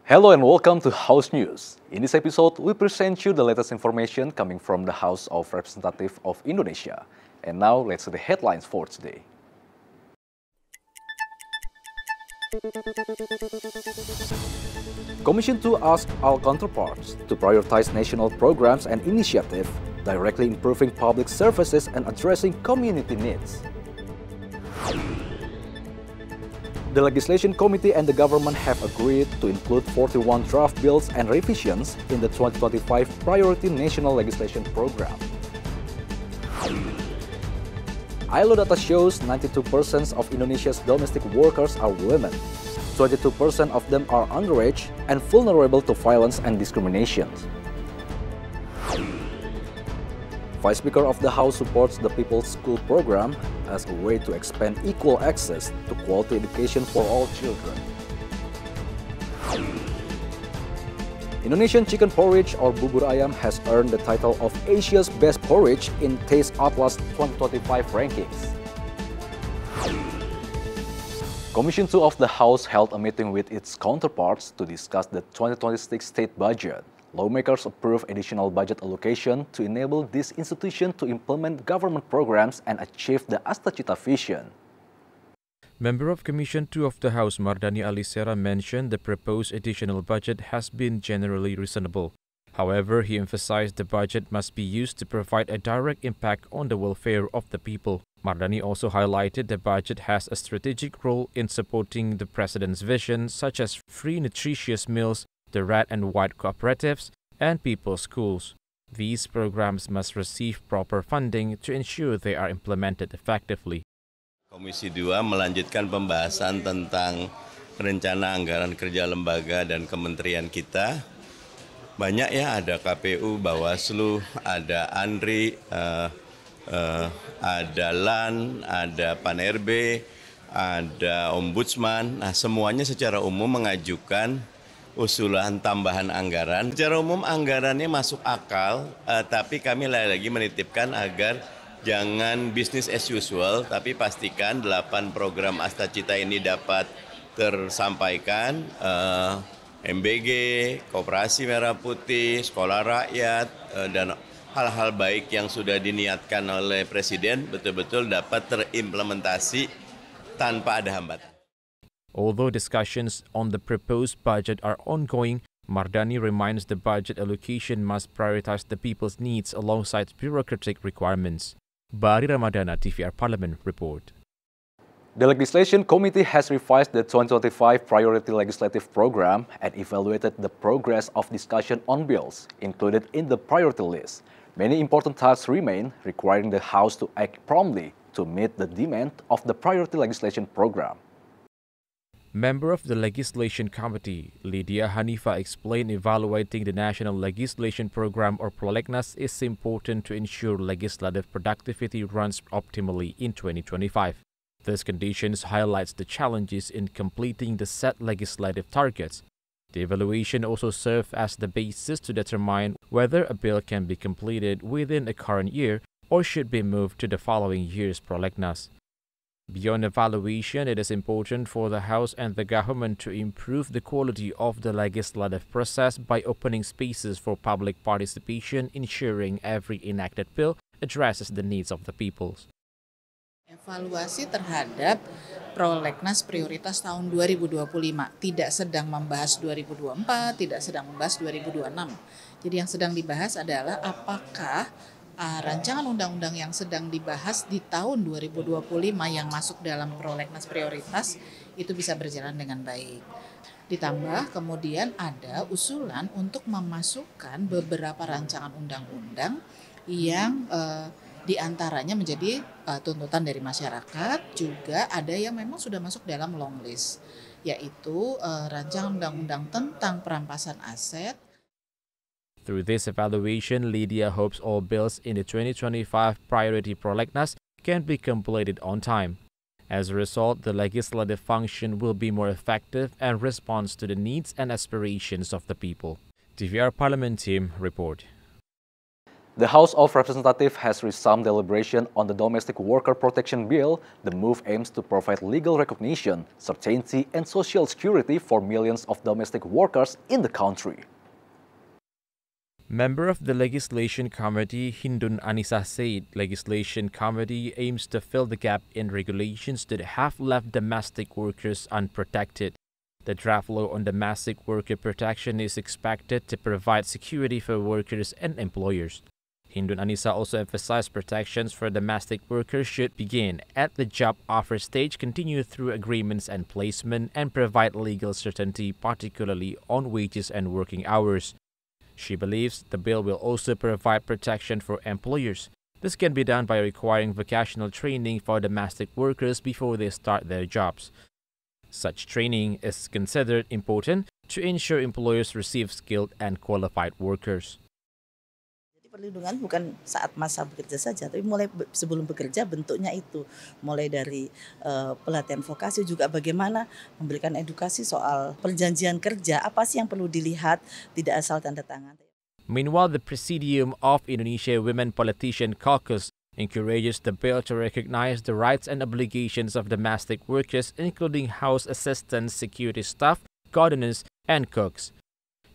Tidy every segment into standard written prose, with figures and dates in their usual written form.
Hello and welcome to House News. In this episode, we present you the latest information coming from the House of Representatives of Indonesia. And now, let's see the headlines for today. Commission 2 asked all counterparts to prioritize national programs and initiatives, directly improving public services and addressing community needs. The Legislation Committee and the government have agreed to include 41 draft bills and revisions in the 2025 Priority National Legislation Program. ILO data shows 92% of Indonesia's domestic workers are women. 22% of them are underage and vulnerable to violence and discrimination. Vice Speaker of the House supports the People's School program as a way to expand equal access to quality education for all children. Indonesian chicken porridge or bubur ayam has earned the title of Asia's Best Porridge in Taste Atlas 2025 rankings. Commission 2 of the House held a meeting with its counterparts to discuss the 2026 state budget. Lawmakers approved additional budget allocation to enable this institution to implement government programs and achieve the Astacita vision. Member of Commission 2 of the House Mardani Alisera mentioned the proposed additional budget has been generally reasonable. However, he emphasized the budget must be used to provide a direct impact on the welfare of the people. Mardani also highlighted the budget has a strategic role in supporting the President's vision, such as free nutritious meals, the red and white cooperatives, and people's schools. These programs must receive proper funding to ensure they are implemented effectively. Komisi 2 melanjutkan pembahasan tentang rencana anggaran kerja lembaga dan kementerian kita. Banyak ya, ada KPU, Bawaslu, ada ANRI, ada LAN, ada PAN-RB, ada Ombudsman. Nah, semuanya secara umum mengajukan usulan tambahan anggaran. Secara umum anggarannya masuk akal, tapi kami lagi menitipkan agar jangan bisnis as usual, tapi pastikan 8 program Astacita ini dapat tersampaikan, MBG, Koperasi Merah Putih, Sekolah Rakyat, dan hal-hal baik yang sudah diniatkan oleh Presiden betul-betul dapat terimplementasi tanpa ada hambatan. Although discussions on the proposed budget are ongoing, Mardani reminds the budget allocation must prioritize the people's needs alongside bureaucratic requirements. Bari Ramadana, TVR Parlemen, report. The Legislation Committee has revised the 2025 Priority Legislative Program and evaluated the progress of discussion on bills included in the priority list. Many important tasks remain, requiring the House to act promptly to meet the demand of the Priority Legislation Program. Member of the Legislation Committee, Lydia Hanifa, explained evaluating the National Legislation Program or Prolegnas is important to ensure legislative productivity runs optimally in 2025. This conditions highlights the challenges in completing the set legislative targets. The evaluation also serves as the basis to determine whether a bill can be completed within the current year or should be moved to the following year's Prolegnas. Beyond evaluation, it is important for the House and the government to improve the quality of the legislative process by opening spaces for public participation, ensuring every enacted bill addresses the needs of the people. Evaluasi terhadap Prolegnas prioritas tahun 2025 tidak sedang membahas 2024, tidak sedang membahas 2026. Jadi yang sedang dibahas adalah apakah rancangan undang-undang yang sedang dibahas di tahun 2025 yang masuk dalam prolegnas prioritas itu bisa berjalan dengan baik. Ditambah kemudian ada usulan untuk memasukkan beberapa rancangan undang-undang yang diantaranya menjadi tuntutan dari masyarakat, juga ada yang memang sudah masuk dalam long list, yaitu rancangan undang-undang tentang perampasan aset. Through this evaluation, Lydia hopes all bills in the 2025 Priority Prolegnas can be completed on time. As a result, the legislative function will be more effective and responds to the needs and aspirations of the people. TVR Parlemen team report. The House of Representatives has resumed deliberation on the Domestic Worker Protection Bill. The move aims to provide legal recognition, certainty, and social security for millions of domestic workers in the country. Member of the Legislation Committee Hindun Anissa said legislation committee aims to fill the gap in regulations that have left domestic workers unprotected. The draft law on domestic worker protection is expected to provide security for workers and employers. Hindun Anissa also emphasized protections for domestic workers should begin at the job offer stage, continue through agreements and placement, and provide legal certainty, particularly on wages and working hours. She believes the bill will also provide protection for employers. This can be done by requiring vocational training for domestic workers before they start their jobs. Such training is considered important to ensure employers receive skilled and qualified workers. Perlindungan bukan saat masa bekerja saja, tapi mulai sebelum bekerja bentuknya itu. Mulai dari pelatihan vokasi, juga bagaimana memberikan edukasi soal perjanjian kerja, apa sih yang perlu dilihat, tidak asal tanda tangan. Meanwhile, the Presidium of Indonesia Women Politician Caucus encourages the bill to recognize the rights and obligations of domestic workers, including house assistants, security staff, gardeners, and cooks.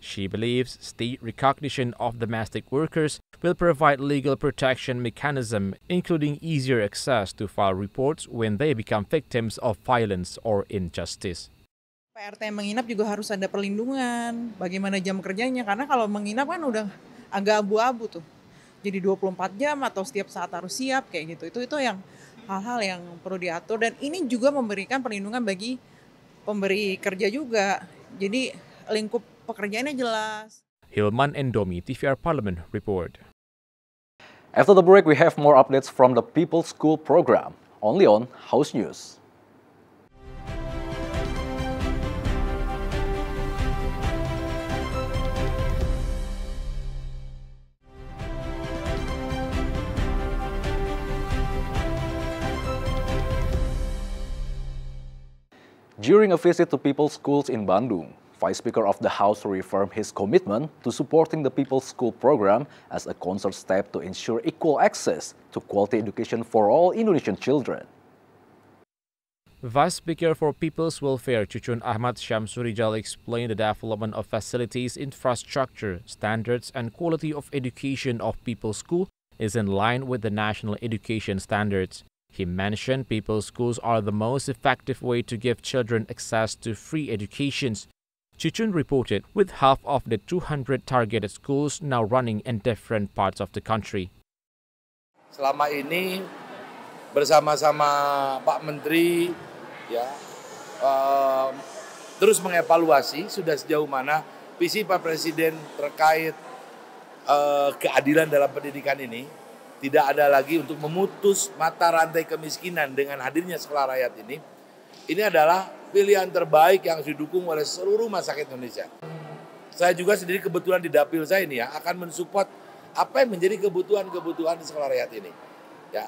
She believes state recognition of domestic workers will provide legal protection mechanism, including easier access to file reports when they become victims of violence or injustice. PRT yang menginap juga harus ada perlindungan, bagaimana jam kerjanya, karena kalau menginap kan udah agak abu-abu tuh. Jadi 24 jam atau setiap saat harus siap kayak gitu. Itu yang hal-hal yang perlu diatur, dan ini juga memberikan perlindungan bagi pemberi kerja juga. Jadi lingkup pekerjaannya jelas. Hilman Endomi, TVR Parlemen, report. After the break, we have more updates from the People's School program, only on House News. During a visit to People's Schools in Bandung, Vice Speaker of the House reaffirmed his commitment to supporting the People's School program as a concert step to ensure equal access to quality education for all Indonesian children. Vice Speaker for People's Welfare Cucun Ahmad Syamsurijal explained the development of facilities, infrastructure, standards, and quality of education of People's School is in line with the national education standards. He mentioned People's Schools are the most effective way to give children access to free educations. Cucun reported with half of the 200 targeted schools now running in different parts of the country. Selama ini bersama-sama Pak Menteri terus mengevaluasi sudah sejauh mana visi Pak Presiden terkait keadilan dalam pendidikan ini. Tidak ada lagi untuk memutus mata rantai kemiskinan dengan hadirnya sekolah rakyat ini. Ini adalah pilihan terbaik yang didukung oleh seluruh rumah sakit Indonesia. Saya juga sendiri kebetulan di dapil saya ini akan mensupport apa yang menjadi kebutuhan di sekolah rakyat ini. Ya,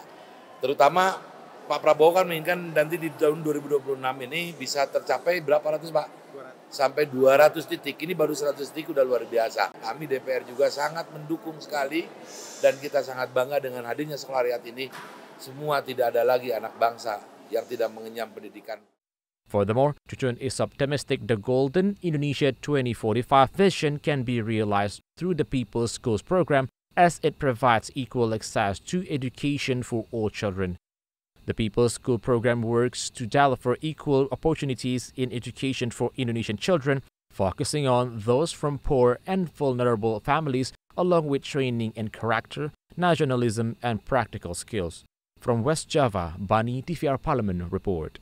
terutama Pak Prabowo kan menginginkan nanti di tahun 2026 ini bisa tercapai berapa ratus Pak? 200. Sampai 200 titik. Ini baru 100 titik udah luar biasa. Kami DPR juga sangat mendukung sekali dan kita sangat bangga dengan hadirnya sekolah rakyat ini. Semua tidak ada lagi anak bangsa yang tidak mengenyam pendidikan. Furthermore, Cucun is optimistic the Golden Indonesia 2045 vision can be realized through the People's Schools program as it provides equal access to education for all children. The People's School program works to deliver equal opportunities in education for Indonesian children, focusing on those from poor and vulnerable families, along with training in character, nationalism, and practical skills. From West Java, Bani, TVR Parlemen report.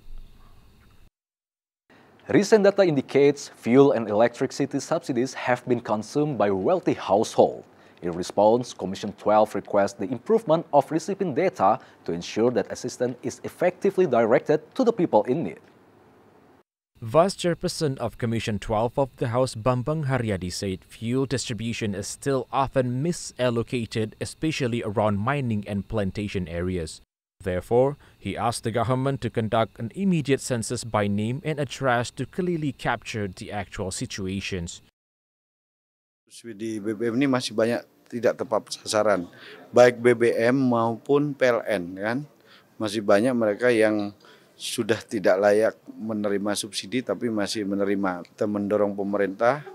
Recent data indicates fuel and electricity subsidies have been consumed by wealthy households. In response, Commission 12 requests the improvement of receiving data to ensure that assistance is effectively directed to the people in need. Vice Chairperson of Commission 12 of the House Bambang Haryadi said fuel distribution is still often misallocated, especially around mining and plantation areas. Therefore, he asked the government to conduct an immediate census by name and address to clearly capture the actual situations. Di BBM ini masih banyak tidak tepat sasaran, baik BBM maupun PLN kan. Masih banyak mereka yang sudah tidak layak menerima subsidi tapi masih menerima. Kita mendorong pemerintah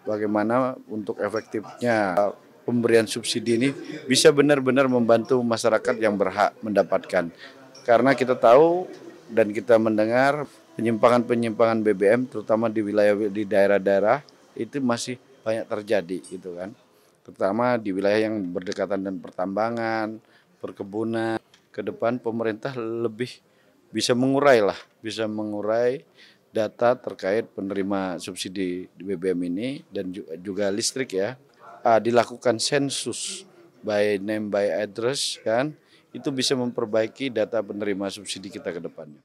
bagaimana untuk efektifnya pemberian subsidi ini bisa benar-benar membantu masyarakat yang berhak mendapatkan. Karena kita tahu dan kita mendengar penyimpangan-penyimpangan BBM terutama di wilayah di daerah-daerah itu masih banyak terjadi gitu kan. Terutama di wilayah yang berdekatan dengan pertambangan, perkebunan. Ke depan pemerintah lebih bisa mengurai data terkait penerima subsidi BBM ini dan juga listrik ya. Dilakukan sensus by name by address kan, itu bisa memperbaiki data penerima subsidi kita ke depannya.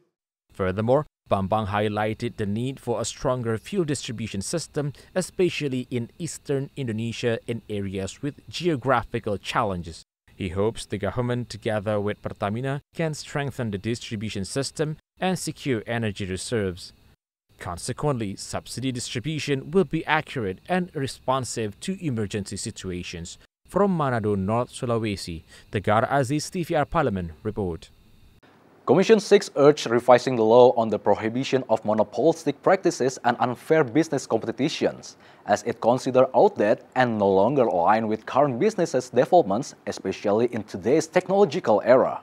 Furthermore, Bambang highlighted the need for a stronger fuel distribution system, especially in eastern Indonesia in areas with geographical challenges. He hopes the government, together with Pertamina, can strengthen the distribution system and secure energy reserves. Consequently, subsidy distribution will be accurate and responsive to emergency situations. From Manado, North Sulawesi, the Gar Aziz tvrparlemen report. Commission 6 urged revising the law on the prohibition of monopolistic practices and unfair business competitions, as it considers outdated and no longer aligned with current business developments, especially in today's technological era.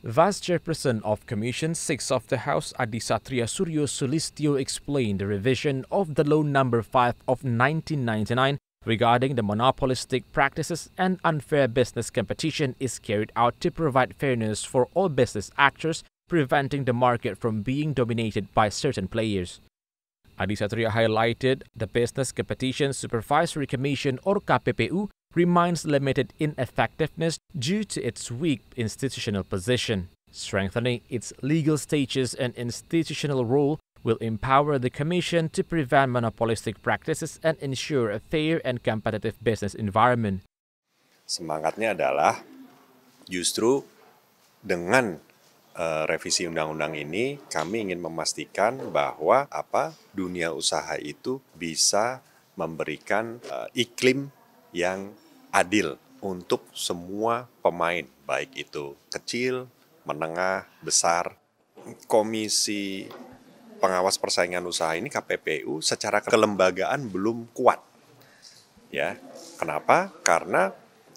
Vice Chairperson of Commission 6 of the House, Adisatria Suryo Sulistyo, explained the revision of the Law No. 5 of 1999 regarding the monopolistic practices and unfair business competition is carried out to provide fairness for all business actors, preventing the market from being dominated by certain players. Adisatria highlighted the Business Competition Supervisory Commission or KPPU remains limited in effectiveness due to its weak institutional position. Strengthening its legal status and institutional role will empower the Commission to prevent monopolistic practices and ensure a fair and competitive business environment. Semangatnya adalah justru dengan revisi undang-undang ini kami ingin memastikan bahwa dunia usaha itu bisa memberikan iklim yang adil untuk semua pemain, baik itu kecil, menengah, besar. Komisi Pengawas Persaingan Usaha ini KPPU secara kelembagaan belum kuat. Ya, kenapa? Karena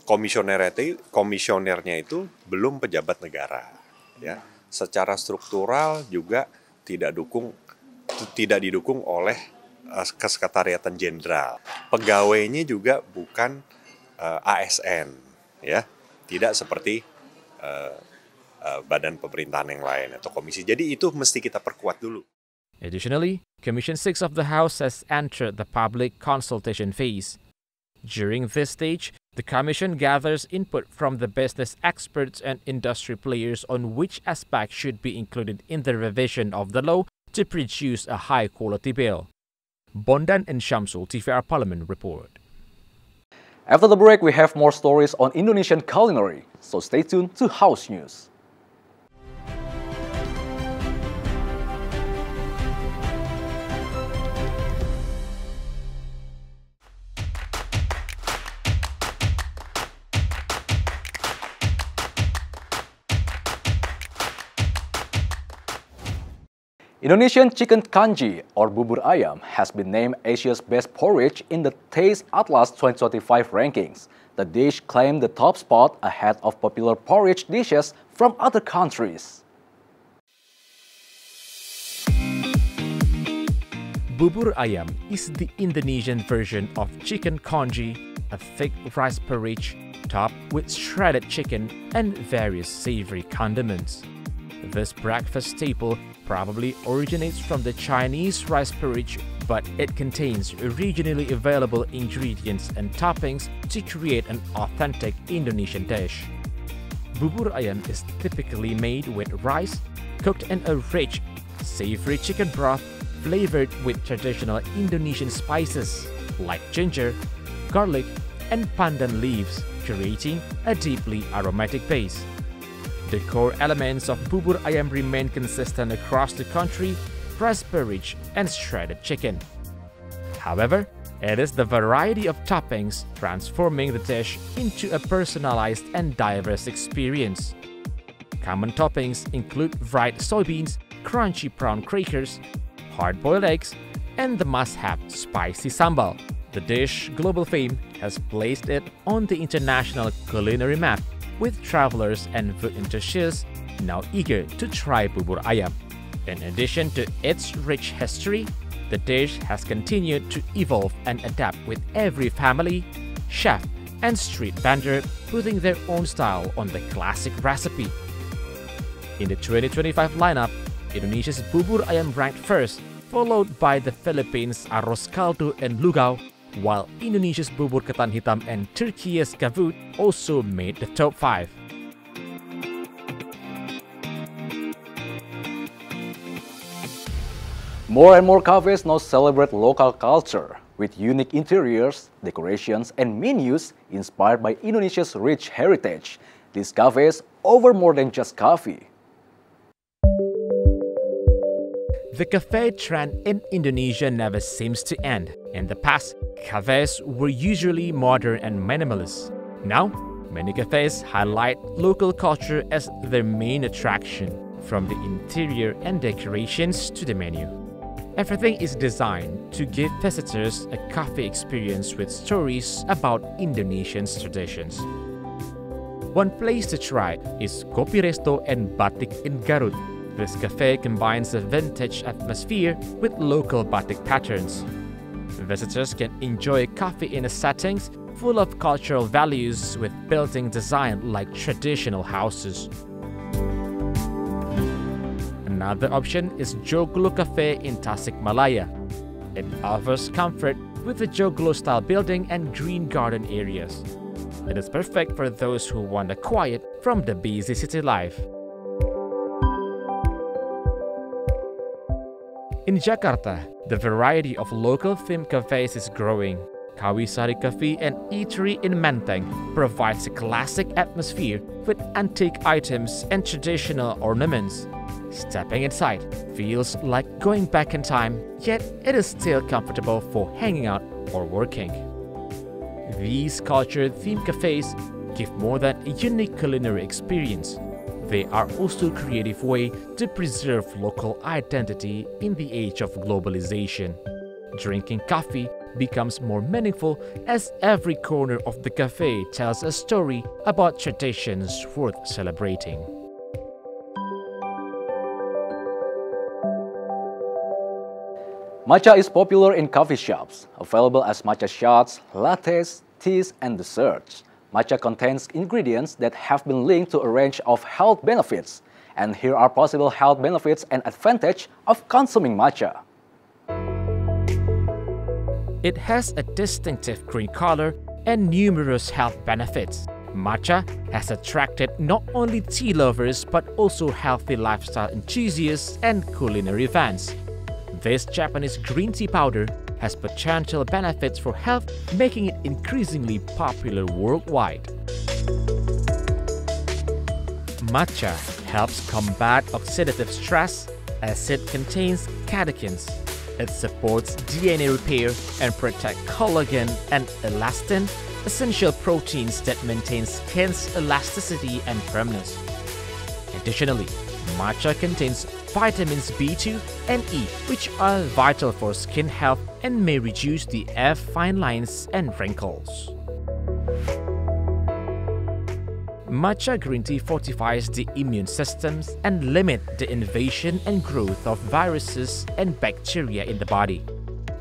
komisionernya itu belum pejabat negara. Ya, secara struktural juga tidak didukung oleh Kesekretariatan Jenderal. Pegawainya juga bukan ASN, ya, tidak seperti badan pemerintahan yang lain atau komisi. Jadi itu mesti kita perkuat dulu. Additionally, Commission 6 of the House has entered the public consultation phase. During this stage, the Commission gathers input from the business experts and industry players on which aspects should be included in the revision of the law to produce a high-quality bill. Bondan and Shamsul, tvrparlemen report. After the break, we have more stories on Indonesian culinary, so stay tuned to House News. Indonesian chicken kanji or bubur ayam has been named Asia's best porridge in the Taste Atlas 2025 rankings. The dish claimed the top spot ahead of popular porridge dishes from other countries. Bubur ayam is the Indonesian version of chicken kanji, a thick rice porridge topped with shredded chicken and various savory condiments. This breakfast staple probably originates from the Chinese rice porridge, but it contains regionally available ingredients and toppings to create an authentic Indonesian dish. Bubur ayam is typically made with rice, cooked in a rich, savory chicken broth flavored with traditional Indonesian spices like ginger, garlic, and pandan leaves, creating a deeply aromatic base. The core elements of bubur ayam remain consistent across the country: rice porridge and shredded chicken. However, It is the variety of toppings transforming the dish into a personalized and diverse experience. Common toppings include fried soybeans, crunchy prawn crackers, hard-boiled eggs, and the must-have spicy sambal. The dish global fame has placed it on the international culinary map, with travelers and food enthusiasts now eager to try bubur ayam. In addition to its rich history, the dish has continued to evolve and adapt with every family, chef, and street vendor putting their own style on the classic recipe. In the 2025 lineup, Indonesia's bubur ayam ranked first, followed by the Philippines' arroz caldo and lugao, while Indonesia's bubur ketan hitam and Turkey's kavut also made the top 5. More and more cafes now celebrate local culture with unique interiors, decorations, and menus inspired by Indonesia's rich heritage. These cafes offer more than just coffee. The cafe trend in Indonesia never seems to end. In the past, cafes were usually modern and minimalist. Now, many cafes highlight local culture as their main attraction, from the interior and decorations to the menu. Everything is designed to give visitors a coffee experience with stories about Indonesian's traditions. One place to try is Kopi Resto and Batik in Garut. This cafe combines a vintage atmosphere with local batik patterns. Visitors can enjoy coffee in a setting full of cultural values with building design like traditional houses. Another option is Joglo Cafe in Tasikmalaya. It offers comfort with a Joglo-style building and green garden areas. It is perfect for those who want a quiet from the busy city life. In Jakarta, the variety of local themed cafes is growing. Kawisari Cafe and Eatery in Menteng provides a classic atmosphere with antique items and traditional ornaments. Stepping inside feels like going back in time, yet it is still comfortable for hanging out or working. These culture-themed cafes give more than a unique culinary experience. They are also a creative way to preserve local identity in the age of globalization. Drinking coffee becomes more meaningful as every corner of the cafe tells a story about traditions worth celebrating. Matcha is popular in coffee shops, available as matcha shots, lattes, teas, and desserts. Matcha contains ingredients that have been linked to a range of health benefits. And here are possible health benefits and advantages of consuming matcha. It has a distinctive green color and numerous health benefits. Matcha has attracted not only tea lovers but also healthy lifestyle enthusiasts and culinary fans. This Japanese green tea powder has potential benefits for health, making it increasingly popular worldwide. Matcha helps combat oxidative stress as it contains catechins. It supports DNA repair and protects collagen and elastin, essential proteins that maintain skin's elasticity and firmness. Additionally, matcha contains vitamins B2 and E, which are vital for skin health and may reduce the fine lines and wrinkles. Matcha green tea fortifies the immune systems and limits the invasion and growth of viruses and bacteria in the body.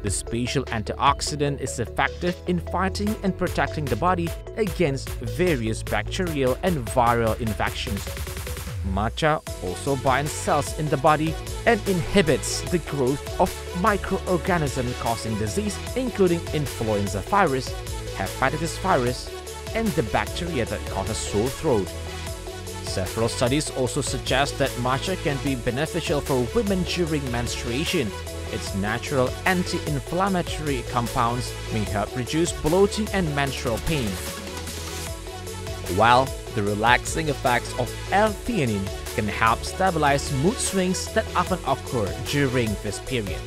The special antioxidant is effective in fighting and protecting the body against various bacterial and viral infections. Matcha also binds cells in the body and inhibits the growth of microorganisms causing disease, including influenza virus, hepatitis virus, and the bacteria that causes sore throat. Several studies also suggest that matcha can be beneficial for women during menstruation. Its natural anti-inflammatory compounds may help reduce bloating and menstrual pain, while the relaxing effects of L-theanine can help stabilize mood swings that often occur during this period.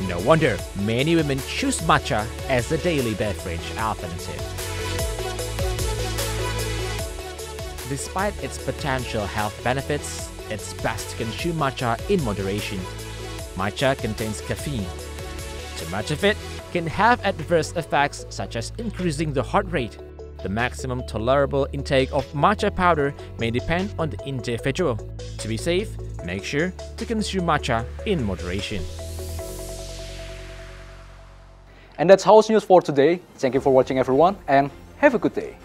No wonder many women choose matcha as a daily beverage alternative. Despite its potential health benefits, it's best to consume matcha in moderation. Matcha contains caffeine. Too much of it can have adverse effects such as increasing the heart rate. The maximum tolerable intake of matcha powder may depend on the individual. To be safe, make sure to consume matcha in moderation. And that's House News for today. Thank you for watching everyone and have a good day.